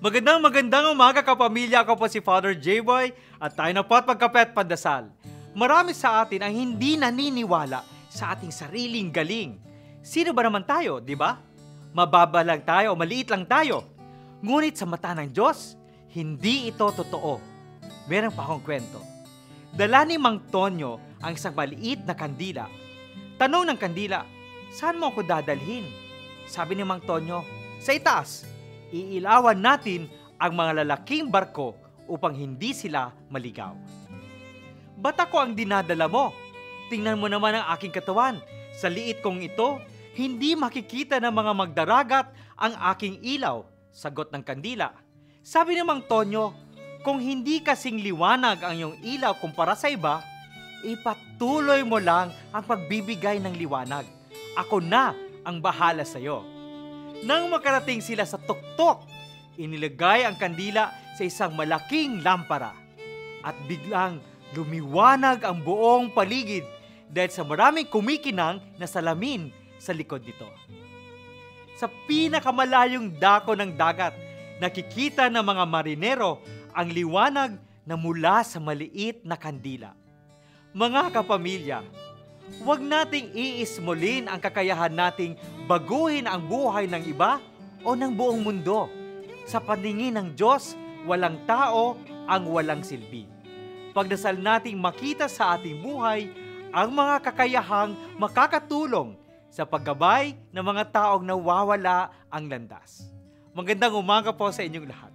Magandang umaga kapamilya. Ako po si Father J-Boy at tayo na po at magkape at pandasal. Marami sa atin ang hindi naniniwala sa ating sariling galing. Sino ba naman tayo, di ba? Mababa lang tayo o maliit lang tayo. Ngunit sa mata ng Diyos, hindi ito totoo. Meron pa akong kwento. Dala ni Mang Tonyo ang isang maliit na kandila. Tanong ng kandila, saan mo ako dadalhin? Sabi ni Mang Tonyo, sa itaas. Iilawan natin ang mga lalaking barko upang hindi sila maligaw. Ba't ako ang dinadala mo? Tingnan mo naman ang aking katawan. Sa liit kong ito, hindi makikita ng mga magdaragat ang aking ilaw. Sagot ng kandila. Sabi ni Mang Tonyo, kung hindi kasing liwanag ang iyong ilaw kumpara sa iba, ipatuloy mo lang ang pagbibigay ng liwanag. Ako na ang bahala sa iyo. Nang makarating sila sa tuktok, inilagay ang kandila sa isang malaking lampara at biglang lumiwanag ang buong paligid dahil sa maraming kumikinang na salamin sa likod nito. Sa pinakamalayong dako ng dagat, nakikita ng mga marinero ang liwanag na mula sa maliit na kandila. Mga kapamilya, huwag nating iismulin ang kakayahan nating baguhin ang buhay ng iba o ng buong mundo. Sa paningin ng Diyos, walang tao ang walang silbi. Pagdasal nating makita sa ating buhay ang mga kakayahang makakatulong sa paggabay ng mga taong nawawala ang landas. Magandang umaga po sa inyong lahat.